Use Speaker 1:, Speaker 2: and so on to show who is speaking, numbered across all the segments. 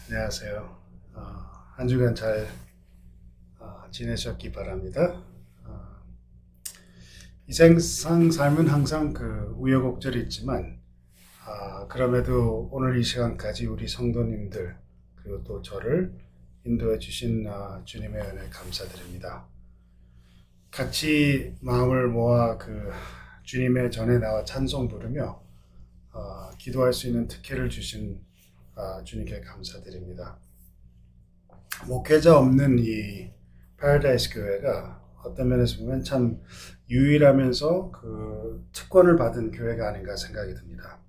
Speaker 1: 안녕하세요. 한 주간 잘 지내셨기 바랍니다. 이 세상 삶은 항상 그 우여곡절이 있지만 그럼에도 오늘 이 시간까지 우리 성도님들 그리고 또 저를 인도해 주신 주님의 은혜 감사드립니다. 같이 마음을 모아 그 주님의 전에 나와 찬송 부르며 기도할 수 있는 특혜를 주신 주님께 감사드립니다. 목회자 없는 이 파라다이스 교회가 어떤 면에서 보면 참 유일하면서 그 특권을 받은 교회가 아닌가 생각이 듭니다.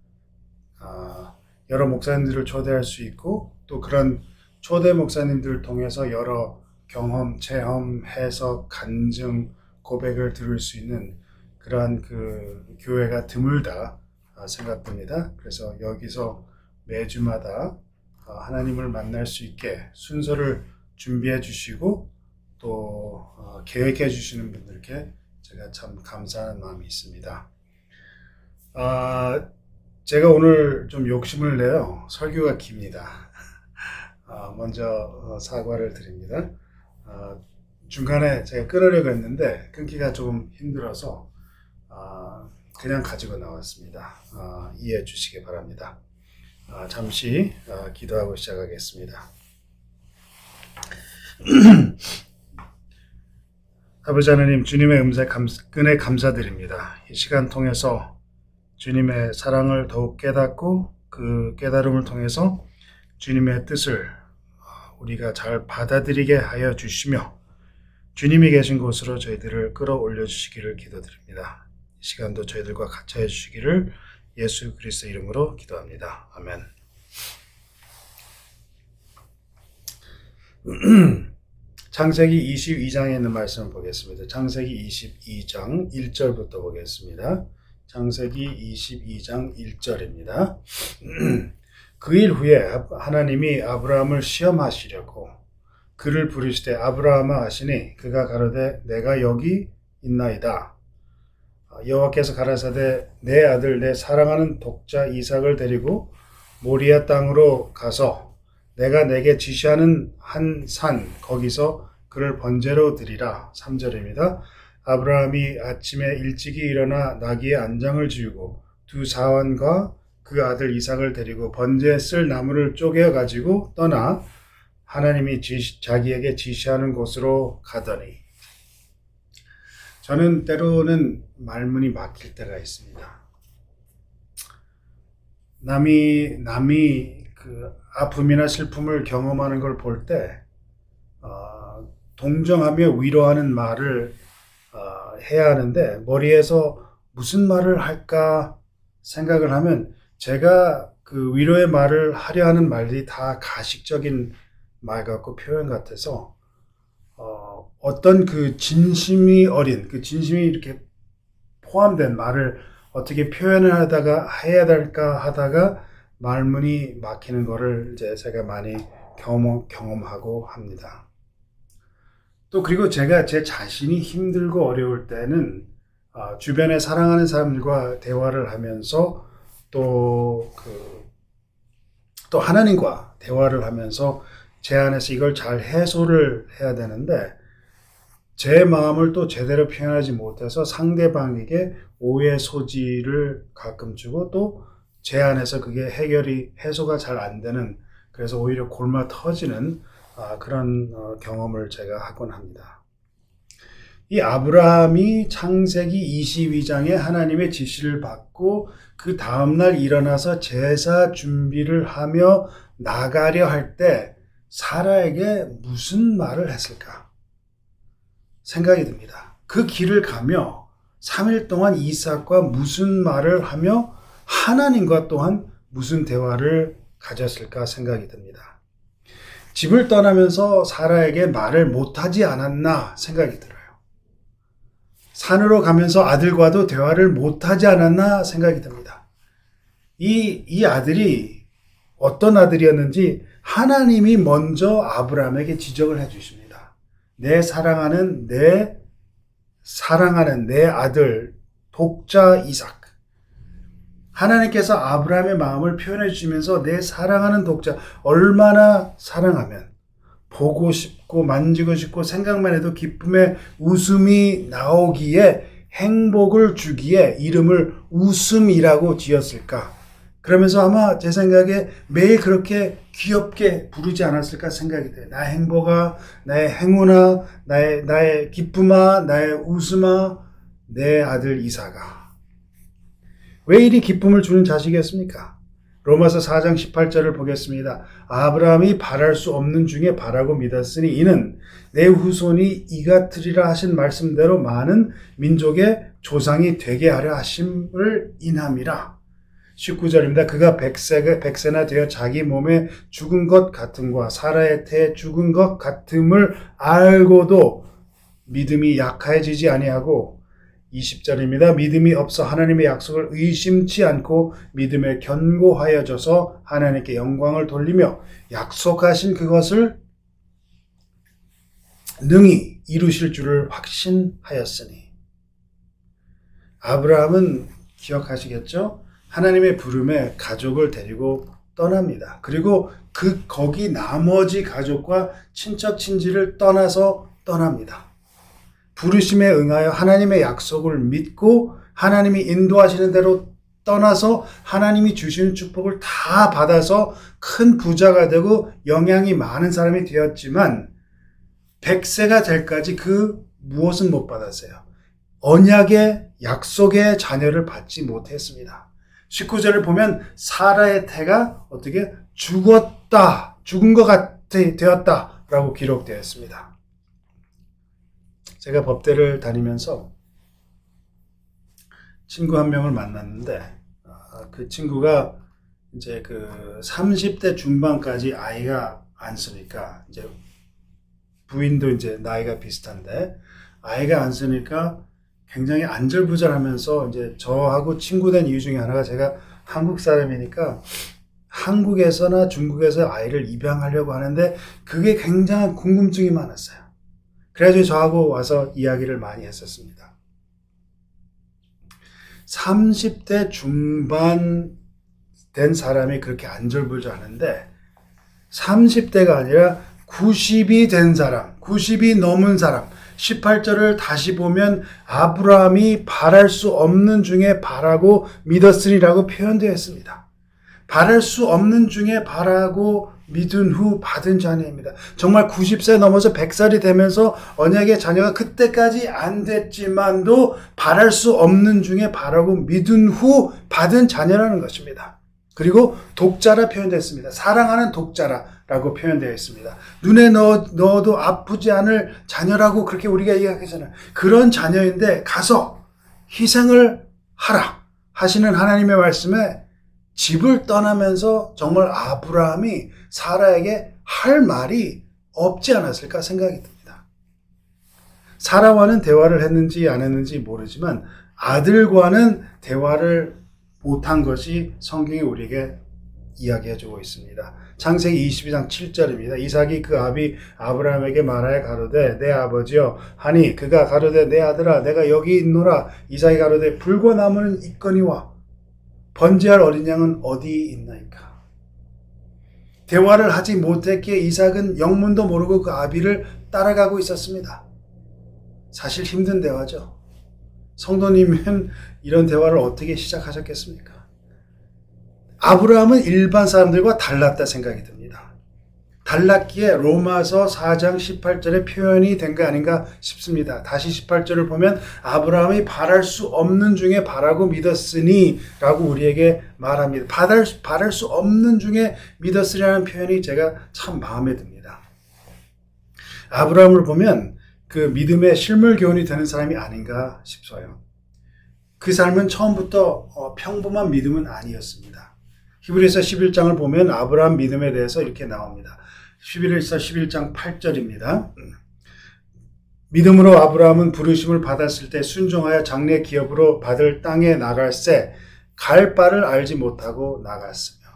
Speaker 1: 여러 목사님들을 초대할 수 있고 또 그런 초대 목사님들을 통해서 여러 경험, 체험, 해석, 간증, 고백을 들을 수 있는 그러한 그 교회가 드물다 생각됩니다. 그래서 여기서 매주마다 하나님을 만날 수 있게 순서를 준비해 주시고 또 계획해 주시는 분들께 제가 참 감사하는 마음이 있습니다. 제가 오늘 좀 욕심을 내요. 설교가 깁니다. 먼저 사과를 드립니다. 중간에 제가 끊으려고 했는데 끊기가 조금 힘들어서 그냥 가지고 나왔습니다. 이해해 주시기 바랍니다. 잠시 기도하고 시작하겠습니다. 아버지 하나님, 주님의 은혜 감사드립니다. 이 시간 통해서 주님의 사랑을 더욱 깨닫고 그 깨달음을 통해서 주님의 뜻을 우리가 잘 받아들이게 하여 주시며 주님이 계신 곳으로 저희들을 끌어올려 주시기를 기도드립니다. 이 시간도 저희들과 같이 해주시기를 예수 그리스도 이름으로 기도합니다. 아멘. 창세기 22장에 있는 말씀을 보겠습니다. 창세기 22장 1절부터 보겠습니다. 창세기 22장 1절입니다. 그 일 후에 하나님이 아브라함을 시험하시려고 그를 부르시되 아브라함아 하시니 그가 가로되 내가 여기 있나이다. 여호와께서 가라사대 내 아들 내 사랑하는 독자 이삭을 데리고 모리아 땅으로 가서 내가 내게 지시하는 한 산 거기서 그를 번제로 드리라. 3절입니다. 아브라함이 아침에 일찍이 일어나 나귀의 안장을 지우고 두 사환과 그 아들 이삭을 데리고 번제에 쓸 나무를 쪼개어 가지고 떠나 하나님이 자기에게 지시하는 곳으로 가더니. 저는 때로는 말문이 막힐 때가 있습니다. 남이 그 아픔이나 슬픔을 경험하는 걸 볼 때 동정하며 위로하는 말을 해야 하는데 머리에서 무슨 말을 할까 생각을 하면 제가 그 위로의 말을 하려 하는 말들이 다 가식적인 말 같고 표현 같아서 어떤 그 진심이 어린 그 진심이 이렇게 포함된 말을 어떻게 표현을 해야 될까 하다가 말문이 막히는 거를 이제 제가 많이 경험하고 합니다. 또 그리고 제가 제 자신이 힘들고 어려울 때는 주변에 사랑하는 사람들과 대화를 하면서 또 하나님과 대화를 하면서 제 안에서 이걸 잘 해소를 해야 되는데 제 마음을 또 제대로 표현하지 못해서 상대방에게 오해 소지를 가끔 주고 또 제 안에서 그게 해소가 잘 안 되는 그래서 오히려 골마 터지는 그런 경험을 제가 하곤 합니다. 이 아브라함이 창세기 22장에 하나님의 지시를 받고 그 다음날 일어나서 제사 준비를 하며 나가려 할 때 사라에게 무슨 말을 했을까 생각이 듭니다. 그 길을 가며 3일 동안 이삭과 무슨 말을 하며 하나님과 또한 무슨 대화를 가졌을까 생각이 듭니다. 집을 떠나면서 사라에게 말을 못하지 않았나 생각이 들어요. 산으로 가면서 아들과도 대화를 못하지 않았나 생각이 듭니다. 이 아들이 어떤 아들이었는지 하나님이 먼저 아브라함에게 지적을 해주십니다. 내 사랑하는 내 아들 독자 이삭. 하나님께서 아브라함의 마음을 표현해 주시면서 내 사랑하는 독자, 얼마나 사랑하면 보고 싶고 만지고 싶고 생각만 해도 기쁨의 웃음이 나오기에 행복을 주기에 이름을 웃음이라고 지었을까? 그러면서 아마 제 생각에 매일 그렇게 귀엽게 부르지 않았을까 생각이 돼요. 나의 행복아, 나의 행운아, 나의 기쁨아, 나의 웃음아, 내 아들 이삭아. 왜 이리 기쁨을 주는 자식이었습니까? 로마서 4장 18절을 보겠습니다. 아브라함이 바랄 수 없는 중에 바라고 믿었으니 이는 내 후손이 이같으리라 하신 말씀대로 많은 민족의 조상이 되게 하려 하심을 인함이라. 19절입니다. 그가 100세나 되어 자기 몸에 죽은 것 같음과 사라의 태에 죽은 것 같음을 알고도 믿음이 약해지지 아니하고 20절입니다. 믿음이 없어 하나님의 약속을 의심치 않고 믿음에 견고하여져서 하나님께 영광을 돌리며 약속하신 그것을 능히 이루실 줄을 확신하였으니. 아브라함은 기억하시겠죠? 하나님의 부름에 가족을 데리고 떠납니다. 그리고 거기 나머지 가족과 친척 친지를 떠납니다. 부르심에 응하여 하나님의 약속을 믿고 하나님이 인도하시는 대로 떠나서 하나님이 주시는 축복을 다 받아서 큰 부자가 되고 영향이 많은 사람이 되었지만 100세가 될까지 무엇은 못 받았어요. 언약의 약속의 자녀를 받지 못했습니다. 19절을 보면 사라의 태가 어떻게 죽은 것 되었다라고 기록되어 있습니다. 제가 법대를 다니면서 친구 한 명을 만났는데 그 친구가 이제 30대 중반까지 아이가 안 쓰니까 이제 부인도 이제 나이가 비슷한데 아이가 안 쓰니까 굉장히 안절부절하면서 이제 저하고 친구 된 이유 중에 하나가 제가 한국 사람이니까 한국에서나 중국에서 아이를 입양하려고 하는데 그게 굉장한 궁금증이 많았어요. 그래가지고 저하고 와서 이야기를 많이 했었습니다. 30대 중반 된 사람이 그렇게 안절부절하는데 30대가 아니라 90이 된 사람, 90이 넘은 사람, 18절을 다시 보면 아브라함이 바랄 수 없는 중에 바라고 믿었으리라고 표현되어 있습니다. 바랄 수 없는 중에 바라고 믿은 후 받은 자녀입니다. 정말 90세 넘어서 100살이 되면서 언약의 자녀가 그때까지 안 됐지만도 바랄 수 없는 중에 바라고 믿은 후 받은 자녀라는 것입니다. 그리고 독자라 표현됐습니다. 사랑하는 독자라고 표현되어 있습니다. 눈에 넣어도 아프지 않을 자녀라고 그렇게 우리가 이야기하잖아요. 그런 자녀인데 가서 희생을 하라 하시는 하나님의 말씀에 집을 떠나면서 정말 아브라함이 사라에게 할 말이 없지 않았을까 생각이 듭니다. 사라와는 대화를 했는지 안 했는지 모르지만 아들과는 대화를 못한 것이 성경이 우리에게 이야기해주고 있습니다. 창세기 22장 7절입니다. 이삭이 그 아비 아브라함에게 말하여 가로되 내 아버지여 하니 그가 가로되 내 아들아 내가 여기 있노라. 이삭이 가로되 불과 나무는 있거니와 번제할 어린 양은 어디 있나이까. 대화를 하지 못했기에 이삭은 영문도 모르고 그 아비를 따라가고 있었습니다. 사실 힘든 대화죠. 성도님은 이런 대화를 어떻게 시작하셨겠습니까? 아브라함은 일반 사람들과 달랐다 생각이 듭니다. 달랐기에 로마서 4장 18절에 표현이 된 거 아닌가 싶습니다. 다시 18절을 보면 아브라함이 바랄 수 없는 중에 바라고 믿었으니 라고 우리에게 말합니다. 바랄 수 없는 중에 믿었으리라는 표현이 제가 참 마음에 듭니다. 아브라함을 보면 그 믿음의 실물 교훈이 되는 사람이 아닌가 싶어요. 그 삶은 처음부터 평범한 믿음은 아니었습니다. 히브리서 11장을 보면 아브라함 믿음에 대해서 이렇게 나옵니다. 히브리서 11장 8절입니다. 믿음으로 아브라함은 부르심을 받았을 때 순종하여 장래 기업으로 받을 땅에 나갈새 갈 바를 알지 못하고 나갔으며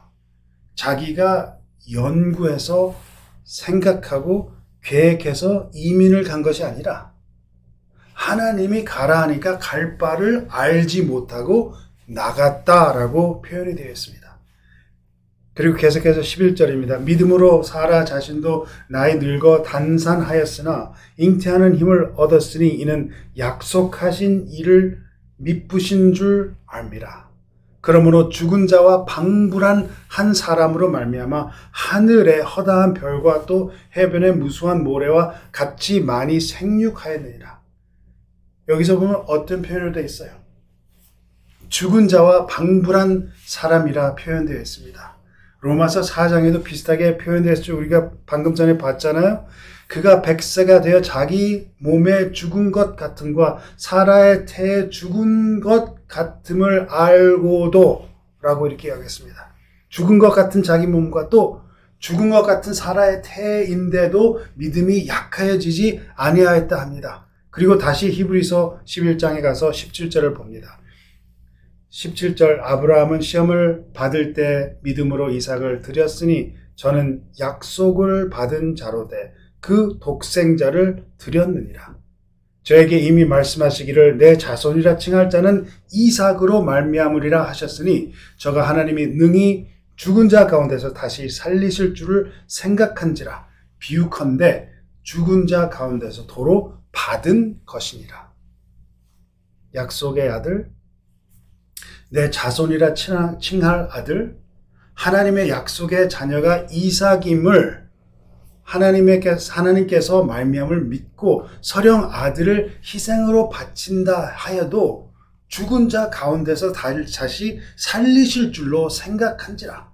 Speaker 1: 자기가 연구해서 생각하고 계획해서 이민을 간 것이 아니라 하나님이 가라 하니까 갈 바를 알지 못하고 나갔다라고 표현이 되어 있습니다. 그리고 계속해서 11절입니다. 믿음으로 사라 자신도 나이 늙어 단산하였으나 잉태하는 힘을 얻었으니 이는 약속하신 이를 미쁘신 줄 알미라. 그러므로 죽은 자와 방불한 한 사람으로 말미암아 하늘의 허다한 별과 또 해변의 무수한 모래와 같이 많이 생육하였느니라. 여기서 보면 어떤 표현으로 되어 있어요? 죽은 자와 방불한 사람이라 표현되어 있습니다. 로마서 4장에도 비슷하게 표현되어 있죠. 우리가 방금 전에 봤잖아요. 그가 100세가 되어 자기 몸에 죽은 것 같음과 사라의 태에 죽은 것 같음을 알고도 라고 이렇게 하겠습니다. 죽은 것 같은 자기 몸과 또 죽은 것 같은 사라의 태인데도 믿음이 약해지지 아니하였다 합니다. 그리고 다시 히브리서 11장에 가서 17절을 봅니다. 17절 아브라함은 시험을 받을 때 믿음으로 이삭을 드렸으니 저는 약속을 받은 자로되 그 독생자를 드렸느니라. 저에게 이미 말씀하시기를 내 자손이라 칭할 자는 이삭으로 말미암으리라 하셨으니 저가 하나님이 능히 죽은 자 가운데서 다시 살리실 줄을 생각한지라. 비유컨대 죽은 자 가운데서 도로 받은 것이니라. 약속의 아들, 내 자손이라 칭할 아들, 하나님의 약속의 자녀가 이삭임을 하나님께서 말미암을 믿고 설령 아들을 희생으로 바친다 하여도 죽은 자 가운데서 다시 살리실 줄로 생각한지라.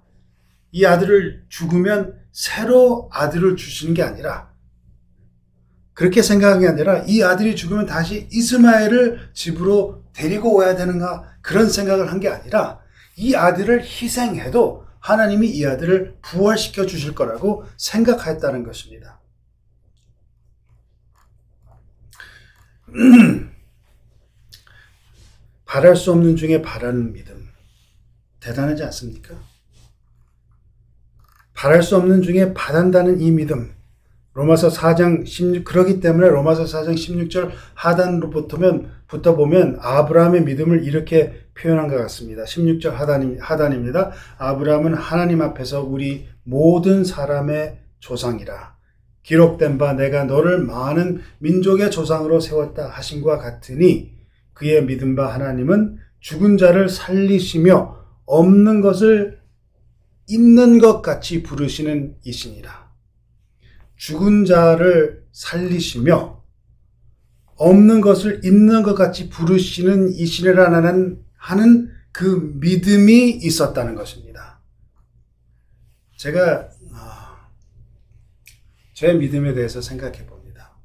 Speaker 1: 이 아들을 죽으면 새로 아들을 주시는 게 아니라, 그렇게 생각한 게 아니라 이 아들이 죽으면 다시 이스마엘을 집으로 데리고 와야 되는가, 그런 생각을 한 게 아니라 이 아들을 희생해도 하나님이 이 아들을 부활시켜 주실 거라고 생각했다는 것입니다. 바랄 수 없는 중에 바라는 믿음. 대단하지 않습니까? 바랄 수 없는 중에 바란다는 이 믿음. 로마서 4장 16, 그렇기 때문에 로마서 4장 16절 하단부터 보면 아브라함의 믿음을 이렇게 표현한 것 같습니다. 16절 하단입니다. 아브라함은 하나님 앞에서 우리 모든 사람의 조상이라. 기록된 바 내가 너를 많은 민족의 조상으로 세웠다 하신과 같으니 그의 믿은 바 하나님은 죽은 자를 살리시며 없는 것을 있는 것 같이 부르시는 이시니라. 죽은 자를 살리시며 없는 것을 있는 것 같이 부르시는 이시라는 하는 그 믿음이 있었다는 것입니다. 제가 제 믿음에 대해서 생각해 봅니다.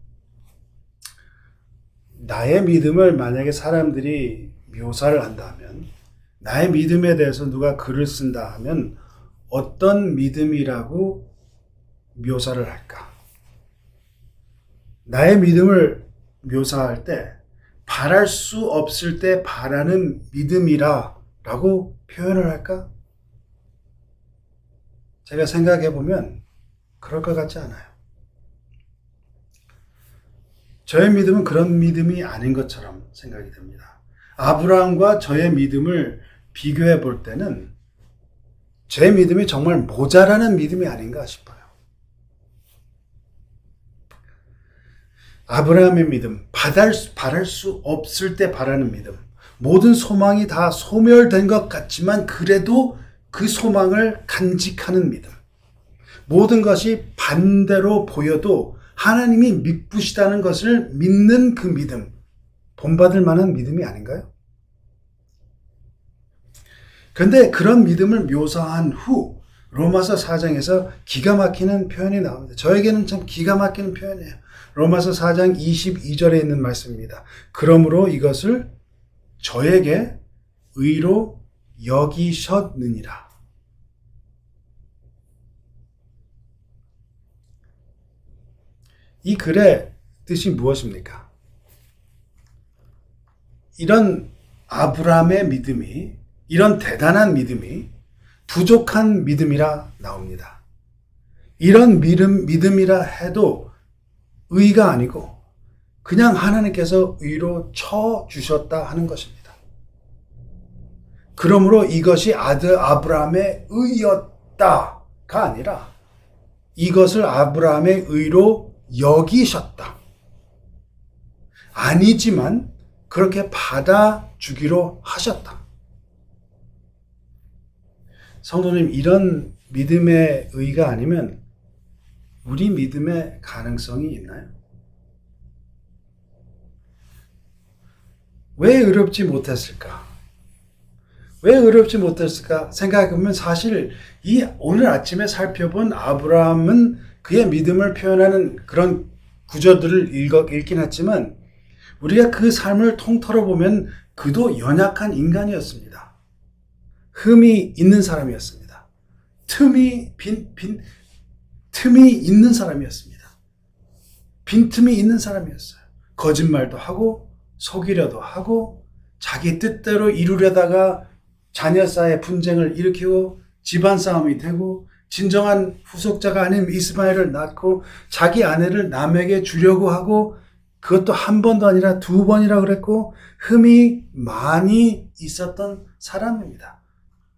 Speaker 1: 나의 믿음을 만약에 사람들이 묘사를 한다면, 나의 믿음에 대해서 누가 글을 쓴다 하면 어떤 믿음이라고 묘사를 할까? 나의 믿음을 묘사할 때 바랄 수 없을 때 바라는 믿음이라 라고 표현을 할까? 제가 생각해 보면 그럴 것 같지 않아요. 저의 믿음은 그런 믿음이 아닌 것처럼 생각이 됩니다. 아브라함과 저의 믿음을 비교해 볼 때는 제 믿음이 정말 모자라는 믿음이 아닌가 싶어요. 아브라함의 믿음, 바랄 수 없을 때 바라는 믿음, 모든 소망이 다 소멸된 것 같지만 그래도 그 소망을 간직하는 믿음, 모든 것이 반대로 보여도 하나님이 미쁘시다는 것을 믿는 그 믿음, 본받을 만한 믿음이 아닌가요? 그런데 그런 믿음을 묘사한 후 로마서 4장에서 기가 막히는 표현이 나옵니다. 저에게는 참 기가 막히는 표현이에요. 로마서 4장 22절에 있는 말씀입니다. 그러므로 이것을 저에게 의로 여기셨느니라. 이 글의 뜻이 무엇입니까? 이런 아브라함의 믿음이, 이런 대단한 믿음이 부족한 믿음이라 나옵니다. 이런 믿음이라 해도 의가 아니고 그냥 하나님께서 의로 쳐주셨다 하는 것입니다. 그러므로 이것이 아들 아브라함의 의였다가 아니라 이것을 아브라함의 의로 여기셨다. 아니지만 그렇게 받아주기로 하셨다. 성도님, 이런 믿음의 의가 아니면 우리 믿음의 가능성이 있나요? 왜 의롭지 못했을까? 왜 의롭지 못했을까 생각해보면 사실 이 오늘 아침에 살펴본 아브라함은 그의 믿음을 표현하는 그런 구절들을 읽긴 했지만 우리가 그 삶을 통틀어 보면 그도 연약한 인간이었습니다. 흠이 있는 사람이었습니다. 틈이 있는 사람이었습니다. 빈틈이 있는 사람이었어요. 거짓말도 하고 속이려도 하고 자기 뜻대로 이루려다가 자녀 사이에 분쟁을 일으키고 집안 싸움이 되고 진정한 후속자가 아닌 이스마엘을 낳고 자기 아내를 남에게 주려고 하고 그것도 한 번도 아니라 두 번이라 그랬고 흠이 많이 있었던 사람입니다.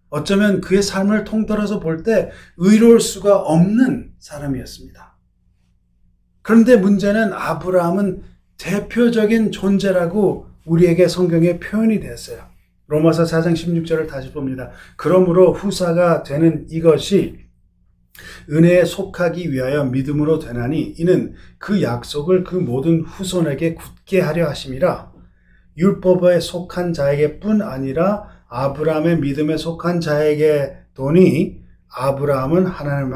Speaker 1: 어쩌면 그의 삶을 통틀어서 볼 때 의로울 수가 없는 사람이었습니다. 그런데 문제는 아브라함은 대표적인 존재라고 우리에게 성경에 표현이 됐어요. 로마서 4장 16절을 다시 봅니다. 그러므로 후사가 되는 이것이 은혜에 속하기 위하여 믿음으로 되나니 이는 그 약속을 그 모든 후손에게 굳게 하려 하심이라. 율법에 속한 자에게 뿐 아니라 아브라함의 믿음에 속한 자에게 도니 아브라함은 하나님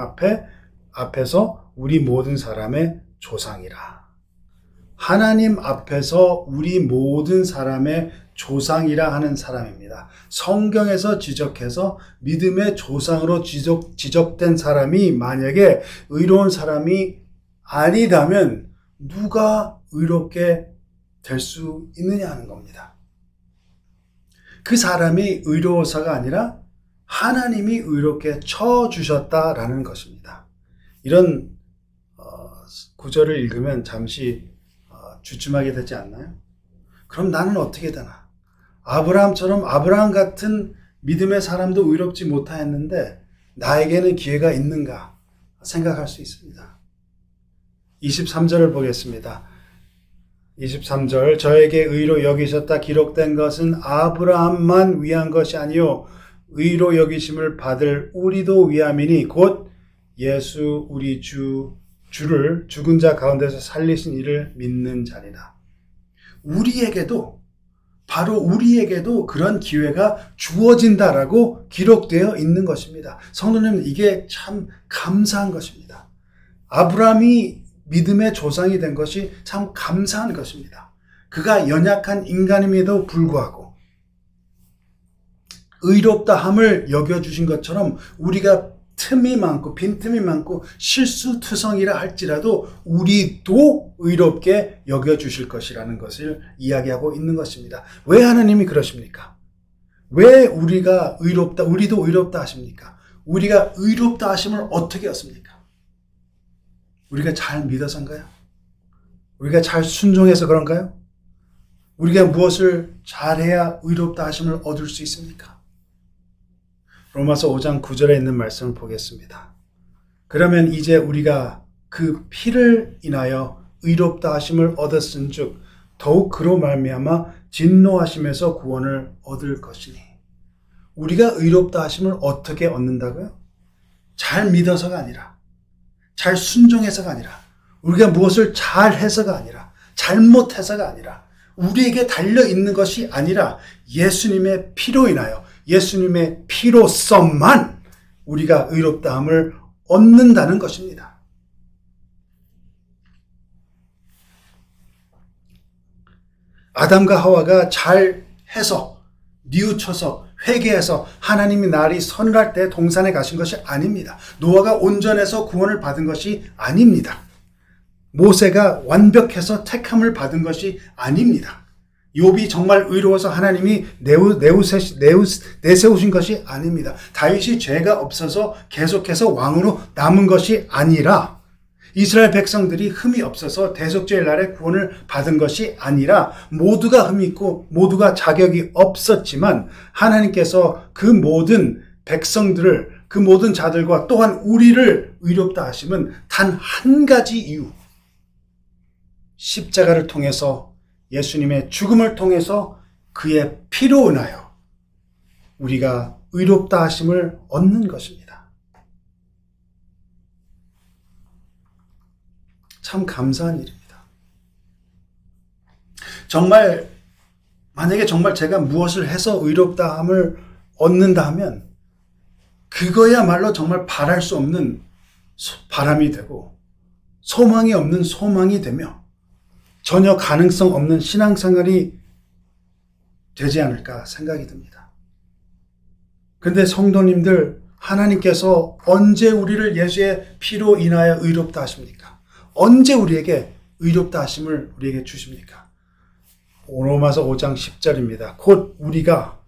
Speaker 1: 앞에서 우리 모든 사람의 조상이라. 하나님 앞에서 우리 모든 사람의 조상이라 하는 사람입니다. 성경에서 지적해서 믿음의 조상으로 지적된 사람이 만약에 의로운 사람이 아니다면 누가 의롭게 될 수 있느냐 하는 겁니다. 그 사람이 의로워서가 아니라 하나님이 의롭게 쳐주셨다라는 것입니다. 이런 구절을 읽으면 잠시 주춤하게 되지 않나요? 그럼 나는 어떻게 되나? 아브라함처럼 아브라함 같은 믿음의 사람도 의롭지 못하였는데 나에게는 기회가 있는가 생각할 수 있습니다. 23절을 보겠습니다. 23절 저에게 의로 여기셨다 기록된 것은 아브라함만 위한 것이 아니요 의로 여기심을 받을 우리도 위함이니 곧 예수 우리 주를 죽은 자 가운데서 살리신 이를 믿는 자니라. 바로 우리에게도 그런 기회가 주어진다라고 기록되어 있는 것입니다. 성도님, 이게 참 감사한 것입니다. 아브라함이 믿음의 조상이 된 것이 참 감사한 것입니다. 그가 연약한 인간임에도 불구하고 의롭다함을 여겨주신 것처럼 우리가 틈이 많고 빈틈이 많고 실수투성이라 할지라도 우리도 의롭게 여겨주실 것이라는 것을 이야기하고 있는 것입니다. 왜 하나님이 그러십니까? 왜 우리도 의롭다 하십니까? 우리가 의롭다 하심을 어떻게 얻습니까? 우리가 잘 믿어서인가요? 우리가 잘 순종해서 그런가요? 우리가 무엇을 잘해야 의롭다 하심을 얻을 수 있습니까? 로마서 5장 9절에 있는 말씀을 보겠습니다. 그러면 이제 우리가 그 피를 인하여 의롭다 하심을 얻었은즉 더욱 그로 말미암아 진노하심에서 구원을 얻을 것이니. 우리가 의롭다 하심을 어떻게 얻는다고요? 잘 믿어서가 아니라, 잘 순종해서가 아니라, 우리가 무엇을 잘해서가 아니라, 잘못해서가 아니라, 우리에게 달려있는 것이 아니라 예수님의 피로 인하여 예수님의 피로서만 우리가 의롭다함을 얻는다는 것입니다. 아담과 하와가 잘해서 뉘우쳐서 회개해서 하나님이 날이 서늘할 때 동산에 가신 것이 아닙니다. 노아가 온전해서 구원을 받은 것이 아닙니다. 모세가 완벽해서 택함을 받은 것이 아닙니다. 욥이 정말 의로워서 하나님이 내세우신 것이 아닙니다. 다윗이 죄가 없어서 계속해서 왕으로 남은 것이 아니라 이스라엘 백성들이 흠이 없어서 대속죄의 날에 구원을 받은 것이 아니라 모두가 흠이 있고 모두가 자격이 없었지만 하나님께서 그 모든 백성들을, 그 모든 자들과 또한 우리를 의롭다 하심은 단 한 가지 이유, 십자가를 통해서, 예수님의 죽음을 통해서 그의 피로 인하여 우리가 의롭다 하심을 얻는 것입니다. 참 감사한 일입니다. 정말 만약에 정말 제가 무엇을 해서 의롭다함을 얻는다 하면 그거야말로 정말 바랄 수 없는 바람이 되고 소망이 없는 소망이 되며 전혀 가능성 없는 신앙생활이 되지 않을까 생각이 듭니다. 그런데 성도님들, 하나님께서 언제 우리를 예수의 피로 인하여 의롭다 하십니까? 언제 우리에게 의롭다 하심을 우리에게 주십니까? 로마서 5장 10절입니다. 곧 우리가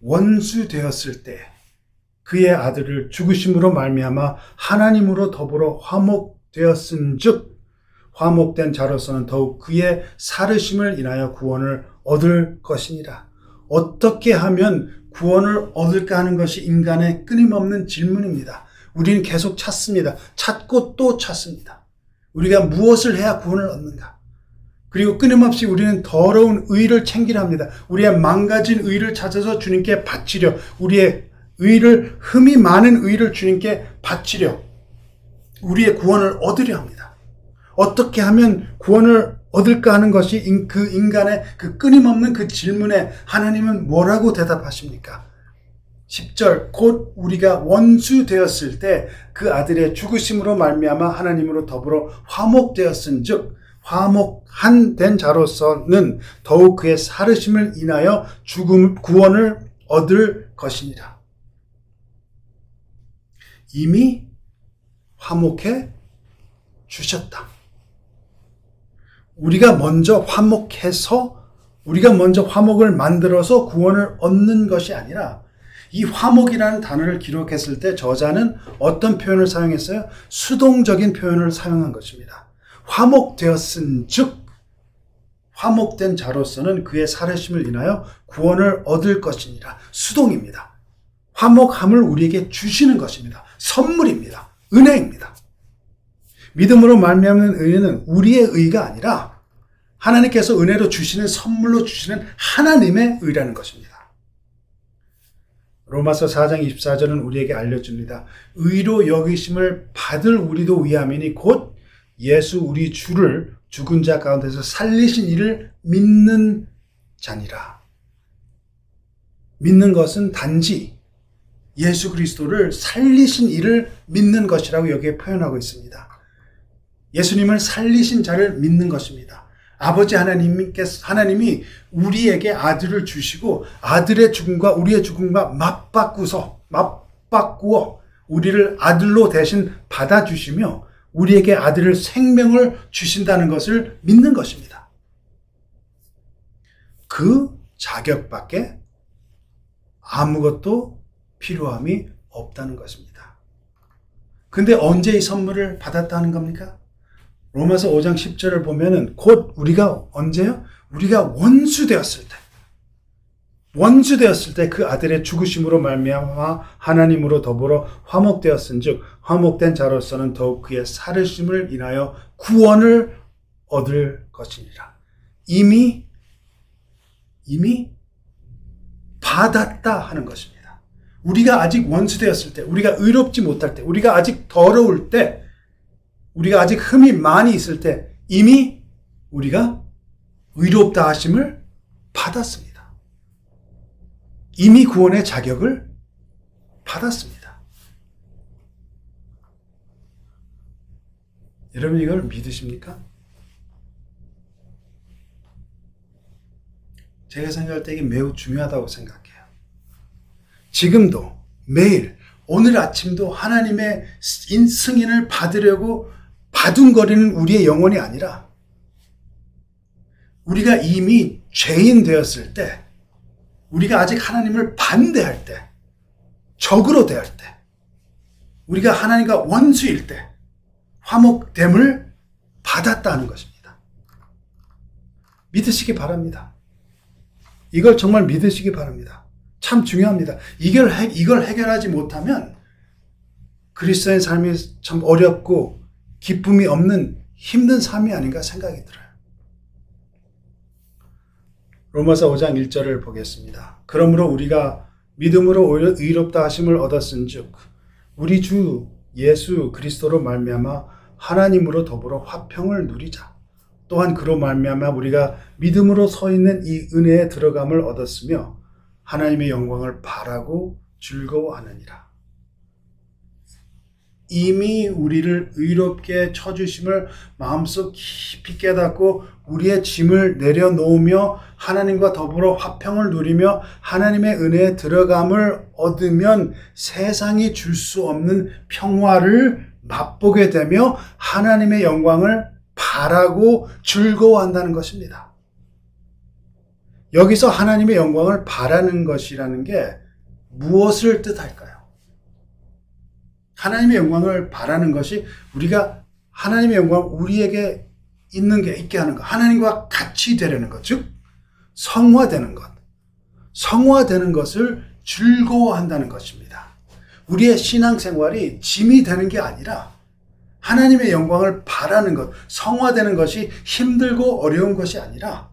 Speaker 1: 원수 되었을 때 그의 아들을 죽으심으로 말미암아 하나님으로 더불어 화목되었은즉 화목된 자로서는 더욱 그의 살으심을 인하여 구원을 얻을 것이니라. 어떻게 하면 구원을 얻을까 하는 것이 인간의 끊임없는 질문입니다. 우리는 계속 찾습니다. 찾고 또 찾습니다. 우리가 무엇을 해야 구원을 얻는가? 그리고 끊임없이 우리는 더러운 의를 챙기려 합니다. 우리의 망가진 의를 찾아서 주님께 바치려, 우리의 의를, 흠이 많은 의를 주님께 바치려 우리의 구원을 얻으려 합니다. 어떻게 하면 구원을 얻을까 하는 것이 그 인간의 그 끊임없는 그 질문에 하나님은 뭐라고 대답하십니까? 10절, 곧 우리가 원수 되었을 때 그 아들의 죽으심으로 말미암아 하나님으로 더불어 화목되었은즉 화목한 된 자로서는 더욱 그의 살으심을 인하여 구원을 얻을 것이니라. 이미 화목해 주셨다. 우리가 먼저 화목을 만들어서 구원을 얻는 것이 아니라 이 화목이라는 단어를 기록했을 때 저자는 어떤 표현을 사용했어요? 수동적인 표현을 사용한 것입니다. 화목되었은즉 화목된 자로서는 그의 살으심을 인하여 구원을 얻을 것이니라. 수동입니다. 화목함을 우리에게 주시는 것입니다. 선물입니다. 은혜입니다. 믿음으로 말미암는 은혜는 우리의 의가 아니라 하나님께서 은혜로 주시는, 선물로 주시는 하나님의 의라는 것입니다. 로마서 4장 24절은 우리에게 알려줍니다. 의로 여기심을 받을 우리도 위함이니 곧 예수 우리 주를 죽은 자 가운데서 살리신 이를 믿는 자니라. 믿는 것은 단지 예수 그리스도를 살리신 이를 믿는 것이라고 여기에 표현하고 있습니다. 예수님을 살리신 자를 믿는 것입니다. 아버지 하나님이 우리에게 아들을 주시고 아들의 죽음과 우리의 죽음과 맞바꾸어 우리를 아들로 대신 받아주시며 우리에게 아들을 생명을 주신다는 것을 믿는 것입니다. 그 자격밖에 아무것도 필요함이 없다는 것입니다. 근데 언제 이 선물을 받았다는 겁니까? 로마서 5장 10절을 보면은 곧 우리가 언제요? 우리가 원수 되었을 때 그 아들의 죽으심으로 말미암아 하나님으로 더불어 화목되었은즉 화목된 자로서는 더욱 그의 살으심을 인하여 구원을 얻을 것이니라. 이미 받았다 하는 것입니다. 우리가 아직 원수 되었을 때, 우리가 의롭지 못할 때, 우리가 아직 더러울 때, 우리가 아직 흠이 많이 있을 때 이미 우리가 의롭다 하심을 받았습니다. 이미 구원의 자격을 받았습니다. 여러분 이걸 믿으십니까? 제가 생각할 때 이게 매우 중요하다고 생각해요. 지금도 매일 오늘 아침도 하나님의 승인을 받으려고 바둥거리는 우리의 영혼이 아니라 우리가 이미 죄인 되었을 때, 우리가 아직 하나님을 반대할 때, 적으로 대할 때, 우리가 하나님과 원수일 때, 화목됨을 받았다는 것입니다. 믿으시기 바랍니다. 이걸 정말 믿으시기 바랍니다. 참 중요합니다. 이걸 해결하지 못하면 그리스도인 삶이 참 어렵고 기쁨이 없는 힘든 삶이 아닌가 생각이 들어요. 로마서 5장 1절을 보겠습니다. 그러므로 우리가 믿음으로 의롭다 하심을 얻었은즉 우리 주 예수 그리스도로 말미암아 하나님으로 더불어 화평을 누리자. 또한 그로 말미암아 우리가 믿음으로 서 있는 이 은혜에 들어감을 얻었으며 하나님의 영광을 바라고 즐거워하느니라. 이미 우리를 의롭게 쳐주심을 마음속 깊이 깨닫고 우리의 짐을 내려놓으며 하나님과 더불어 화평을 누리며 하나님의 은혜에 들어감을 얻으면 세상이 줄 수 없는 평화를 맛보게 되며 하나님의 영광을 바라고 즐거워한다는 것입니다. 여기서 하나님의 영광을 바라는 것이라는 게 무엇을 뜻할까요? 하나님의 영광을 바라는 것이 우리가 하나님의 영광 우리에게 있는 게 있게 하는 것, 하나님과 같이 되려는 것, 즉 성화되는 것, 성화되는 것을 즐거워한다는 것입니다. 우리의 신앙생활이 짐이 되는 게 아니라 하나님의 영광을 바라는 것, 성화되는 것이 힘들고 어려운 것이 아니라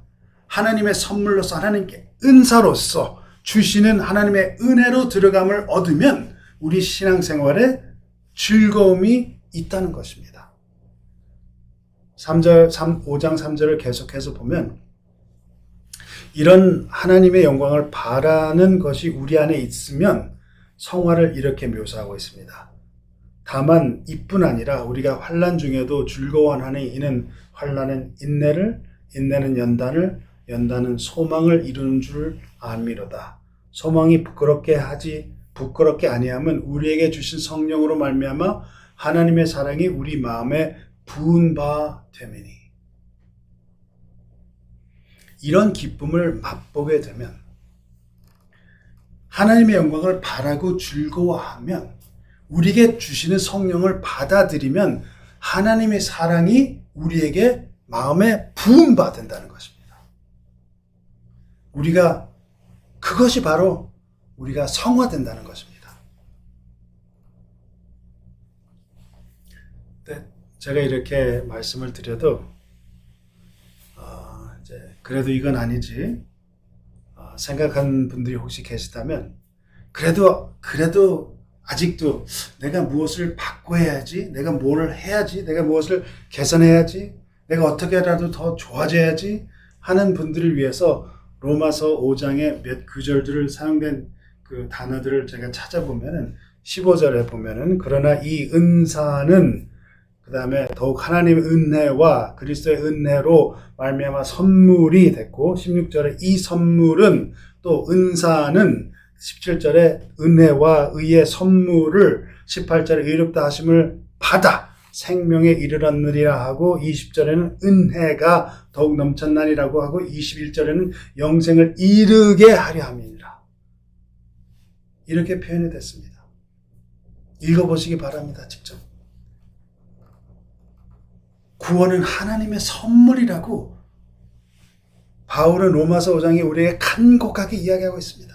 Speaker 1: 하나님의 선물로서 하나님께 은사로서 주시는 하나님의 은혜로 들어감을 얻으면 우리 신앙생활에 즐거움이 있다는 것입니다. 5장 3절을 계속해서 보면 이런 하나님의 영광을 바라는 것이 우리 안에 있으면 성화를 이렇게 묘사하고 있습니다. 다만 이뿐 아니라 우리가 환난 중에도 즐거워하니 이는 환난은 인내를, 인내는 연단을, 연단은 소망을 이루는 줄 알미로다. 소망이 부끄럽게 아니함은 우리에게 주신 성령으로 말미암아 하나님의 사랑이 우리 마음에 부은 바 됨이니. 이런 기쁨을 맛보게 되면 하나님의 영광을 바라고 즐거워하면 우리에게 주시는 성령을 받아들이면 하나님의 사랑이 우리에게 마음에 부은 바 된다는 것입니다. 그것이 바로 우리가 성화된다는 것입니다. 제가 이렇게 말씀을 드려도 그래도 이건 아니지 생각하는 분들이 혹시 계시다면 그래도 아직도 내가 무엇을 바꿔야지, 내가 뭘 해야지, 내가 무엇을 개선해야지, 내가 어떻게라도 더 좋아져야지 하는 분들을 위해서 로마서 5장의 몇 구절들을 사용된 그 단어들을 제가 찾아보면은 15절에 보면은 그러나 이 은사는 그 다음에 더욱 하나님의 은혜와 그리스도의 은혜로 말미암아 선물이 됐고 16절에 이 선물은 또 은사는 17절에 은혜와 의의 선물을 18절에 의롭다 하심을 받아 생명에 이르렀느니라 하고 20절에는 은혜가 더욱 넘쳤나니라고 하고 21절에는 영생을 이르게 하려 함이니라. 이렇게 표현이 됐습니다. 읽어보시기 바랍니다. 직접. 구원은 하나님의 선물이라고 바울은 로마서 5장에 우리에게 간곡하게 이야기하고 있습니다.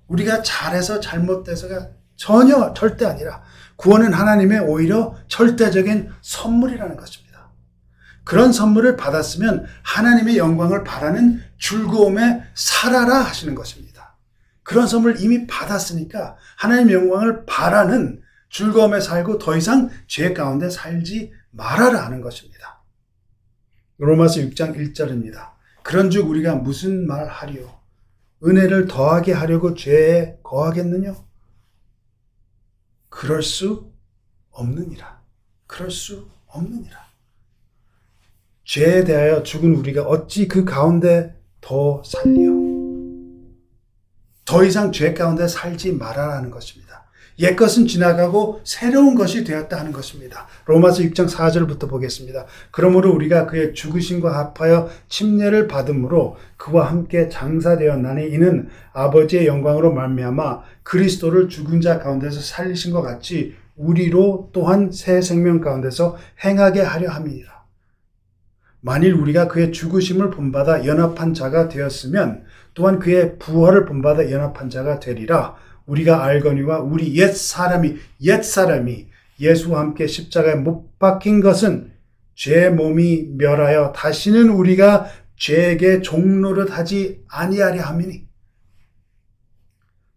Speaker 1: 우리가 잘해서 잘못돼서가 전혀 절대 아니라 구원은 하나님의 오히려 절대적인 선물이라는 것입니다. 그런 선물을 받았으면 하나님의 영광을 바라는 즐거움에 살아라 하시는 것입니다. 그런 선물을 이미 받았으니까 하나님의 영광을 바라는 즐거움에 살고 더 이상 죄 가운데 살지 말아라 하는 것입니다. 로마서 6장 1절입니다. 그런즉 우리가 무슨 말 하리요? 은혜를 더하게 하려고 죄에 거하겠느냐? 그럴 수 없느니라. 그럴 수 없느니라. 죄에 대하여 죽은 우리가 어찌 그 가운데 더 살리요? 더 이상 죄 가운데 살지 말아라는 것입니다. 옛것은 지나가고 새로운 것이 되었다 하는 것입니다. 로마서 6장 4절부터 보겠습니다. 그러므로 우리가 그의 죽으심과 합하여 침례를 받음으로 그와 함께 장사되었나니 이는 아버지의 영광으로 말미암아 그리스도를 죽은 자 가운데서 살리신 것 같이 우리로 또한 새 생명 가운데서 행하게 하려 함이니라. 만일 우리가 그의 죽으심을 본받아 연합한 자가 되었으면 또한 그의 부활을 본받아 연합한 자가 되리라. 우리가 알거니와 우리 옛사람이 예수와 함께 십자가에 못 박힌 것은 죄 몸이 멸하여 다시는 우리가 죄에게 종노릇하지 아니하려 함이니.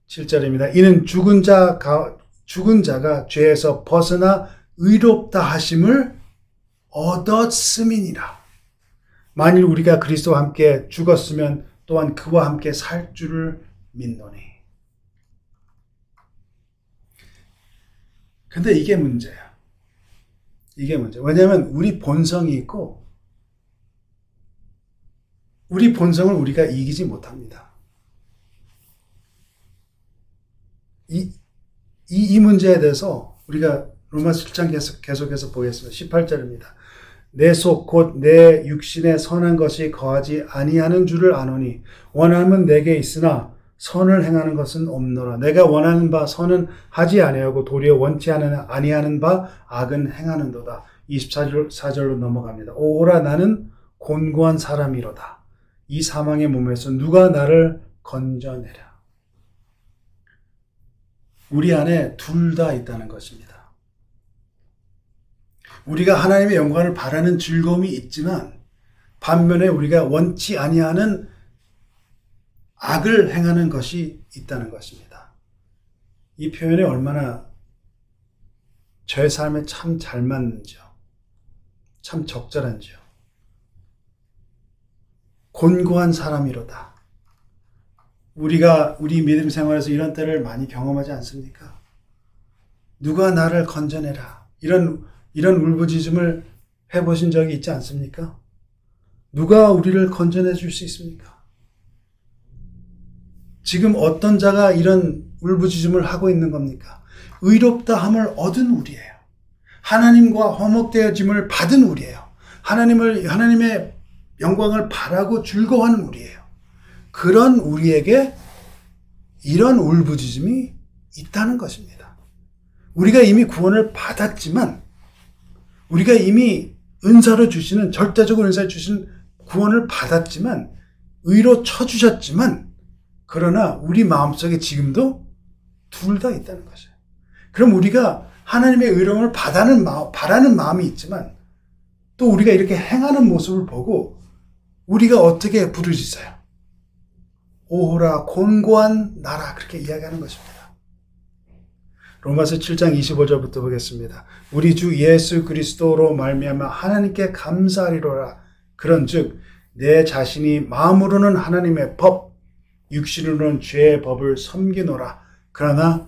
Speaker 1: 7절입니다. 이는 죽은 자가 죄에서 벗어나 의롭다 하심을 얻었음이니라. 만일 우리가 그리스도와 함께 죽었으면 또한 그와 함께 살 줄을 믿노니. 근데 이게 문제야. 왜냐하면 우리 본성이 있고 우리 본성을 우리가 이기지 못합니다. 이 문제에 대해서 우리가 로마서 7장 계속해서 보겠습니다. 18절입니다. 내 속 곧 내 육신에 선한 것이 거하지 아니하는 줄을 아노니 원함은 내게 있으나 선을 행하는 것은 없노라. 내가 원하는 바 선은 하지 아니하고 도리어 원치 아니하는 바 악은 행하는도다. 24절로 넘어갑니다. 오라 나는 곤고한 사람이로다. 이 사망의 몸에서 누가 나를 건져내랴. 우리 안에 둘 다 있다는 것입니다. 우리가 하나님의 영광을 바라는 즐거움이 있지만 반면에 우리가 원치 아니하는 악을 행하는 것이 있다는 것입니다. 이 표현이 얼마나 저의 삶에 참 잘 맞는지요. 참 적절한지요. 곤고한 사람이로다. 우리 믿음 생활에서 이런 때를 많이 경험하지 않습니까? 누가 나를 건져내라. 이런 울부짖음을 해보신 적이 있지 않습니까? 누가 우리를 건져내 줄 수 있습니까? 지금 어떤 자가 이런 울부짖음을 하고 있는 겁니까? 의롭다 함을 얻은 우리예요. 하나님과 화목되어짐을 받은 우리예요. 하나님의 영광을 바라고 즐거워하는 우리예요. 그런 우리에게 이런 울부짖음이 있다는 것입니다. 우리가 이미 구원을 받았지만 우리가 이미 은사로 주시는 절대적으로 은사를 주시는 구원을 받았지만 의로 쳐주셨지만 그러나 우리 마음속에 지금도 둘 다 있다는 것이에요. 그럼 우리가 하나님의 의로움을 바라는 마음이 있지만 또 우리가 이렇게 행하는 모습을 보고 우리가 어떻게 부르짖어요? 오호라 곤고한 나라 그렇게 이야기하는 것입니다. 로마서 7장 25절부터 보겠습니다. 우리 주 예수 그리스도로 말미암아 하나님께 감사하리로라. 그런즉 내 자신이 마음으로는 하나님의 법, 육신으로는 죄의 법을 섬기노라. 그러나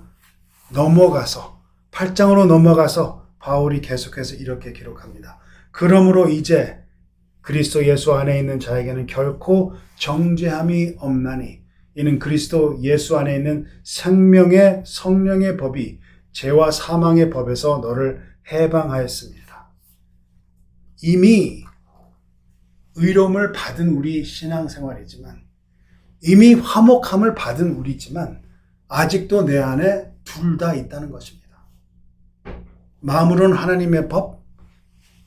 Speaker 1: 8장으로 넘어가서 바울이 계속해서 이렇게 기록합니다. 그러므로 이제 그리스도 예수 안에 있는 자에게는 결코 정죄함이 없나니 이는 그리스도 예수 안에 있는 생명의 성령의 법이 죄와 사망의 법에서 너를 해방하였습니다. 이미 의로움을 받은 우리 신앙생활이지만 이미 화목함을 받은 우리지만 아직도 내 안에 둘 다 있다는 것입니다. 마음으로는 하나님의 법,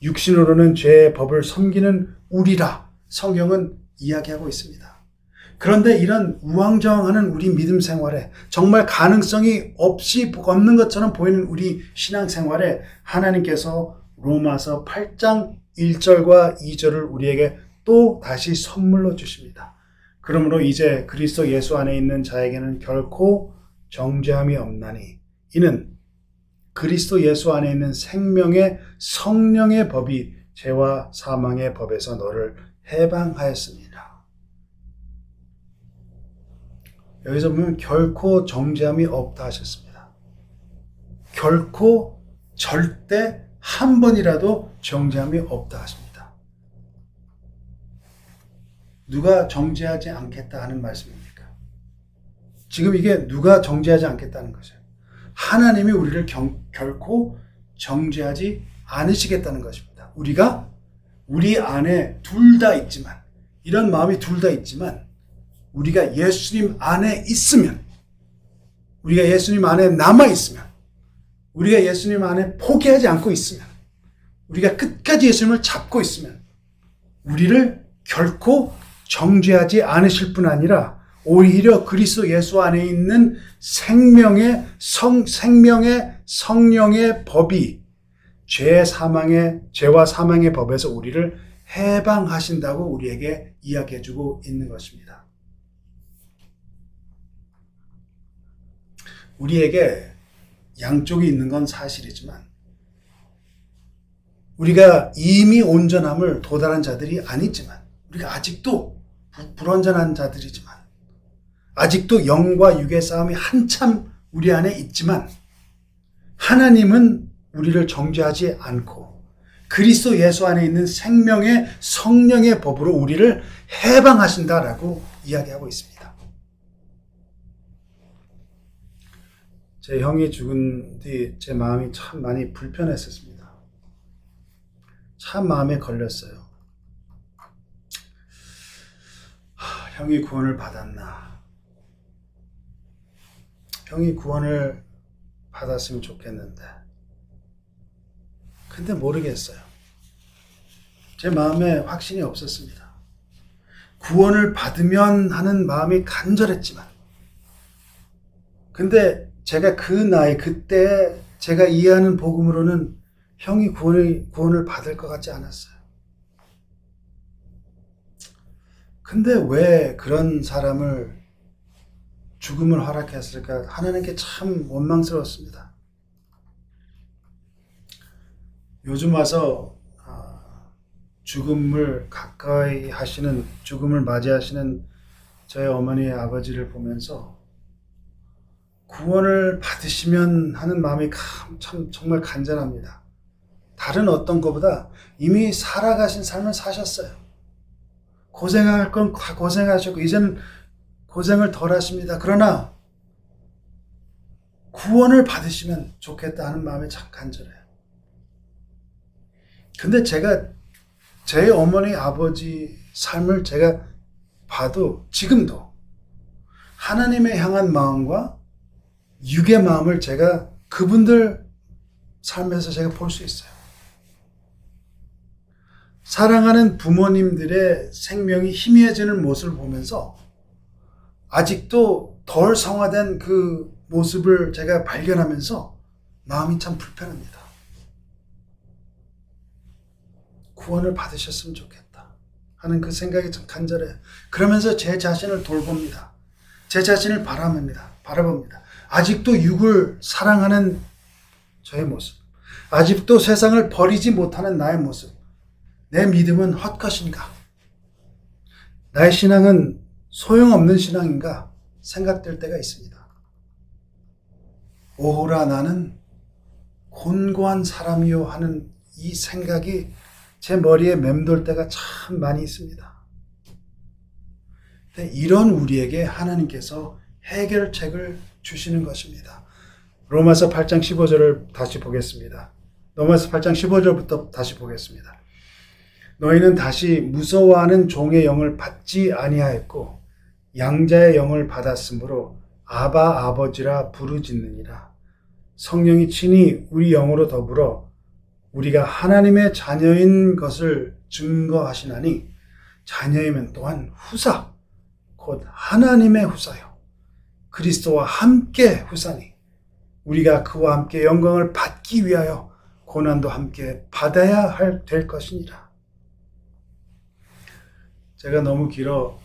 Speaker 1: 육신으로는 죄의 법을 섬기는 우리라 성경은 이야기하고 있습니다. 그런데 이런 우왕좌왕하는 우리 믿음 생활에 정말 가능성이 없는 것처럼 보이는 우리 신앙생활에 하나님께서 로마서 8장 1절과 2절을 우리에게 또 다시 선물로 주십니다. 그러므로 이제 그리스도 예수 안에 있는 자에게는 결코 정죄함이 없나니 이는 그리스도 예수 안에 있는 생명의 성령의 법이 죄와 사망의 법에서 너를 해방하였습니다. 여기서 보면 결코 정죄함이 없다 하셨습니다. 결코 절대 한 번이라도 정죄함이 없다 하십니다. 누가 정죄하지 않겠다 하는 말씀입니까? 지금 이게 누가 정죄하지 않겠다는 것이에요. 하나님이 우리를 결코 정죄하지 않으시겠다는 것입니다. 우리가 우리 안에 둘 다 있지만 이런 마음이 둘 다 있지만 우리가 예수님 안에 있으면 우리가 예수님 안에 남아 있으면 우리가 예수님 안에 포기하지 않고 있으면, 우리가 끝까지 예수님을 잡고 있으면 우리를 결코 정죄하지 않으실 뿐 아니라 오히려 그리스도 예수 안에 있는 생명의 성령의 법이 죄와 사망의 법에서 우리를 해방하신다고 우리에게 이야기해주고 있는 것입니다. 우리에게 양쪽이 있는 건 사실이지만 우리가 이미 온전함을 도달한 자들이 아니지만, 우리가 아직도 불완전한 자들이지만, 아직도 영과 육의 싸움이 한참 우리 안에 있지만, 하나님은 우리를 정죄하지 않고 그리스도 예수 안에 있는 생명의 성령의 법으로 우리를 해방하신다라고 이야기하고 있습니다. 제 형이 죽은 뒤 제 마음이 참 많이 불편했었습니다. 참 마음에 걸렸어요. 형이 구원을 받았나? 형이 구원을 받았으면 좋겠는데. 근데 모르겠어요. 제 마음에 확신이 없었습니다. 구원을 받으면 하는 마음이 간절했지만, 근데 제가 그 나이, 그때 제가 이해하는 복음으로는 형이 구원을 받을 것 같지 않았어요. 근데 왜 그런 사람을 죽음을 허락했을까? 하나님께 참 원망스러웠습니다. 요즘 와서 죽음을 가까이 하시는, 죽음을 맞이하시는 저희 어머니 아버지를 보면서 구원을 받으시면 하는 마음이 참 정말 간절합니다. 다른 어떤 것보다 이미 살아가신 삶을 사셨어요. 고생할 건 다 고생하셨고 이제는 고생을 덜 하십니다. 그러나 구원을 받으시면 좋겠다 하는 마음이 참 간절해요. 근데 제가 제 어머니 아버지 삶을 제가 봐도 지금도 하나님의 향한 마음과 육의 마음을 제가 그분들 삶에서 제가 볼 수 있어요. 사랑하는 부모님들의 생명이 희미해지는 모습을 보면서 아직도 덜 성화된 그 모습을 제가 발견하면서 마음이 참 불편합니다. 구원을 받으셨으면 좋겠다 하는 그 생각이 참 간절해요. 그러면서 제 자신을 돌봅니다. 제 자신을 바라봅니다. 아직도 육을 사랑하는 저의 모습, 아직도 세상을 버리지 못하는 나의 모습, 내 믿음은 헛것인가? 나의 신앙은 소용없는 신앙인가? 생각될 때가 있습니다. 오호라 나는 곤고한 사람이요 하는 이 생각이 제 머리에 맴돌 때가 참 많이 있습니다. 근데 이런 우리에게 하나님께서 해결책을 주시는 것입니다. 로마서 8장 15절을 다시 보겠습니다. 로마서 8장 15절부터 다시 보겠습니다. 너희는 다시 무서워하는 종의 영을 받지 아니하였고 양자의 영을 받았으므로 아바 아버지라 부르짖느니라. 성령이 친히 우리 영으로 더불어 우리가 하나님의 자녀인 것을 증거하시나니 자녀이면 또한 후사 곧 하나님의 후사요 그리스도와 함께 후사니 우리가 그와 함께 영광을 받기 위하여 고난도 함께 받아야 될 것이니라. 제가 너무 길어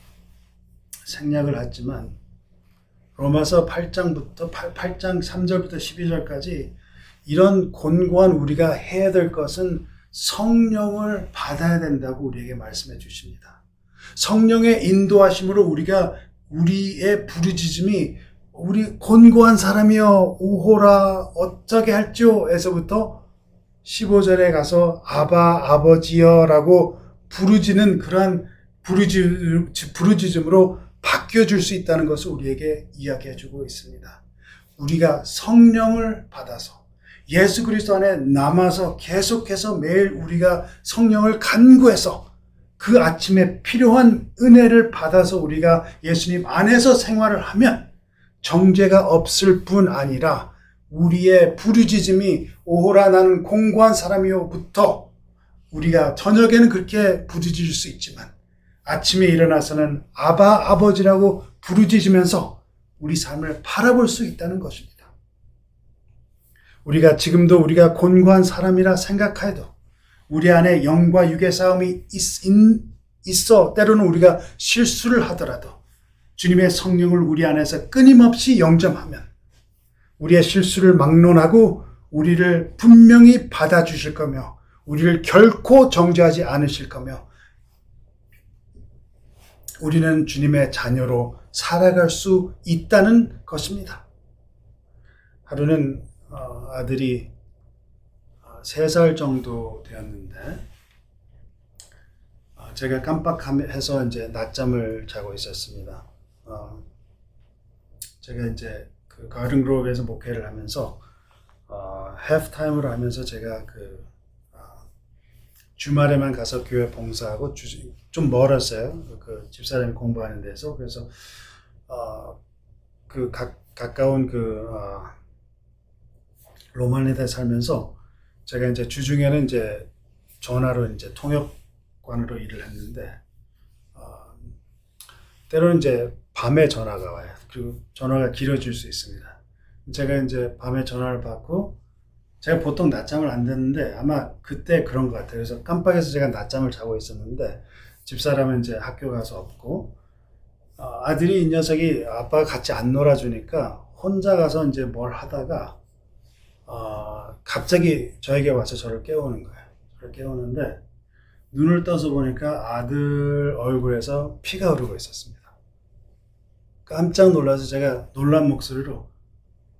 Speaker 1: 생략을 했지만 로마서 8장 3절부터 12절까지 이런 곤고한 우리가 해야 될 것은 성령을 받아야 된다고 우리에게 말씀해 주십니다. 성령의 인도하심으로 우리의 부르짖음이 우리 곤고한 사람이여 오호라 어쩌게 할지요 에서부터 15절에 가서 아바 아버지여 라고 부르짖는 그러한 부르짖음으로 바뀌어줄 수 있다는 것을 우리에게 이야기해주고 있습니다. 우리가 성령을 받아서 예수 그리스도 안에 남아서 계속해서 매일 우리가 성령을 간구해서 그 아침에 필요한 은혜를 받아서 우리가 예수님 안에서 생활을 하면 정죄가 없을 뿐 아니라 우리의 부르짖음이 오호라 나는 공고한 사람이요부터 우리가 저녁에는 그렇게 부르짖을 수 있지만 아침에 일어나서는 아바 아버지라고 부르짖으면서 우리 삶을 바라볼 수 있다는 것입니다. 우리가 지금도 우리가 곤고한 사람이라 생각해도 우리 안에 영과 육의 싸움이 있어 때로는 우리가 실수를 하더라도 주님의 성령을 우리 안에서 끊임없이 영접하면 우리의 실수를 막론하고 우리를 분명히 받아주실 거며 우리를 결코 정죄하지 않으실 거며 우리는 주님의 자녀로 살아갈 수 있다는 것입니다. 하루는 아들이 3살 정도 되었는데 제가 깜빡해서 이제 낮잠을 자고 있었습니다. 제가 이제 그 가든그로브에서 목회를 하면서 해프타임을 하면서 제가 주말에만 가서 교회 봉사하고 좀 멀었어요. 그 집사람이 공부하는 데서. 그래서 가까운 로마니아에 살면서 제가 이제 주중에는 이제 전화로 이제 통역관으로 일을 했는데 때로는 이제 밤에 전화가 와요. 그리고 전화가 길어질 수 있습니다. 제가 이제 밤에 전화를 받고 제가 보통 낮잠을 안 자는데 아마 그때 그런 것 같아요. 그래서 깜빡해서 제가 낮잠을 자고 있었는데 집사람은 이제 학교 가서 없고 아들이 이 녀석이 아빠가 같이 안 놀아주니까 혼자 가서 이제 뭘 하다가 갑자기 저에게 와서 저를 깨우는 거예요. 저를 깨우는데 눈을 떠서 보니까 아들 얼굴에서 피가 흐르고 있었습니다. 깜짝 놀라서 제가 놀란 목소리로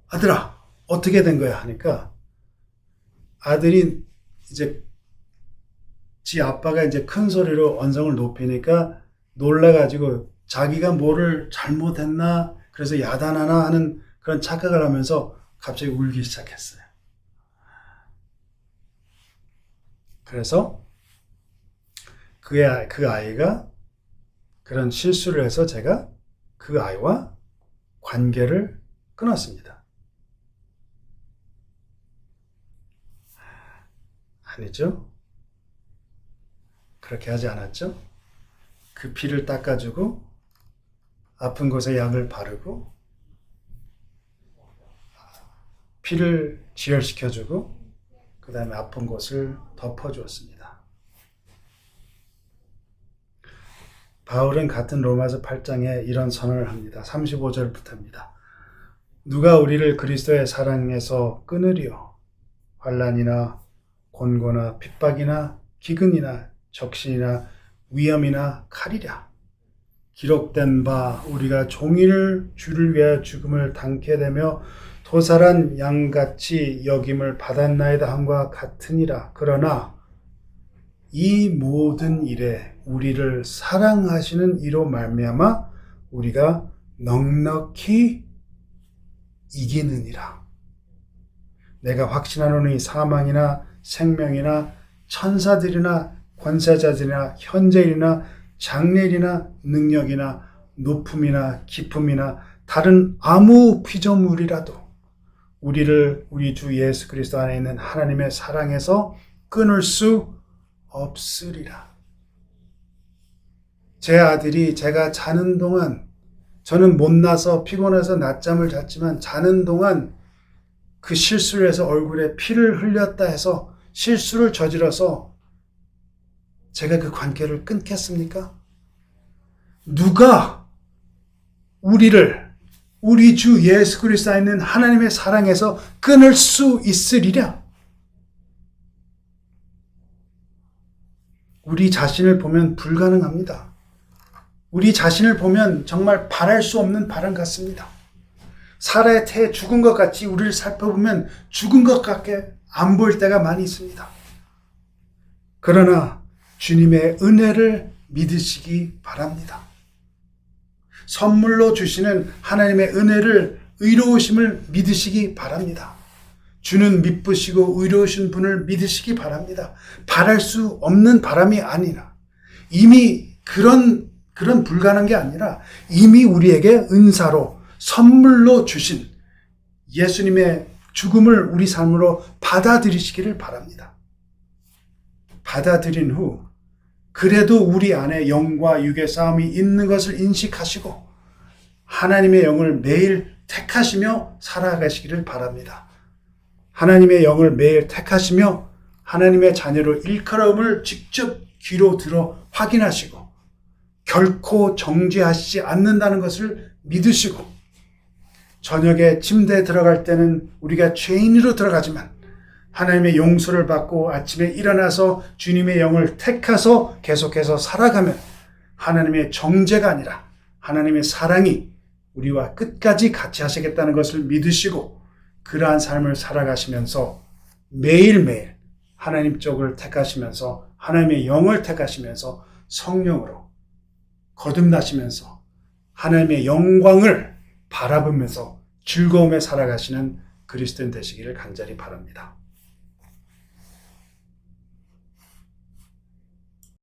Speaker 1: 아들아 어떻게 된 거야 하니까 아들이 이제 지 아빠가 이제 큰 소리로 언성을 높이니까 놀라가지고 자기가 뭐를 잘못했나 그래서 야단하나 하는 그런 착각을 하면서 갑자기 울기 시작했어요. 그래서 그 아이가 그런 실수를 해서 제가 그 아이와 관계를 끊었습니다. 아니죠? 그렇게 하지 않았죠? 그 피를 닦아주고 아픈 곳에 약을 바르고 피를 지혈시켜주고 그 다음에 아픈 곳을 덮어주었습니다. 바울은 같은 로마서 8장에 이런 선언을 합니다. 35절부터입니다. 누가 우리를 그리스도의 사랑에서 끊으리요? 환난이나 곤고나 핍박이나 기근이나 적신이나 위험이나 칼이랴. 기록된 바 우리가 종일 주를 위하여 죽음을 당케 되며 도살한 양같이 여김을 받았나이다 함과 같으니라. 그러나 이 모든 일에 우리를 사랑하시는 이로 말미암아 우리가 넉넉히 이기느니라. 내가 확신하노니 사망이나 생명이나 천사들이나 권세자들이나 현재일이나 장래일이나 능력이나 높음이나 깊음이나 다른 아무 피조물이라도 우리를 우리 주 예수 그리스도 안에 있는 하나님의 사랑에서 끊을 수 없으리라. 제 아들이 제가 자는 동안 저는 못나서 피곤해서 낮잠을 잤지만 자는 동안 그 실수를 해서 얼굴에 피를 흘렸다 해서 실수를 저질러서 제가 그 관계를 끊겠습니까? 누가 우리를 우리 주 예수 그리스도에 있는 하나님의 사랑에서 끊을 수 있으리랴? 우리 자신을 보면 불가능합니다. 우리 자신을 보면 정말 바랄 수 없는 바람 같습니다. 사라의 태에 죽은 것 같이 우리를 살펴보면 죽은 것 같게 안 보일 때가 많이 있습니다. 그러나 주님의 은혜를 믿으시기 바랍니다. 선물로 주시는 하나님의 은혜를 의로우심을 믿으시기 바랍니다. 주는 미쁘시고 의로우신 분을 믿으시기 바랍니다. 바랄 수 없는 바람이 아니라 이미 그런 불가능한 게 아니라 이미 우리에게 은사로 선물로 주신 예수님의 죽음을 우리 삶으로 받아들이시기를 바랍니다. 받아들인 후 그래도 우리 안에 영과 육의 싸움이 있는 것을 인식하시고 하나님의 영을 매일 택하시며 살아가시기를 바랍니다. 하나님의 영을 매일 택하시며 하나님의 자녀로 일컬음을 직접 귀로 들어 확인하시고 결코 정죄하시지 않는다는 것을 믿으시고 저녁에 침대에 들어갈 때는 우리가 죄인으로 들어가지만 하나님의 용서를 받고 아침에 일어나서 주님의 영을 택해서 계속해서 살아가면 하나님의 정죄가 아니라 하나님의 사랑이 우리와 끝까지 같이 하시겠다는 것을 믿으시고 그러한 삶을 살아가시면서 매일매일 하나님 쪽을 택하시면서 하나님의 영을 택하시면서 성령으로 거듭나시면서 하나님의 영광을 바라보면서 즐거움에 살아가시는 그리스도인 되시기를 간절히 바랍니다.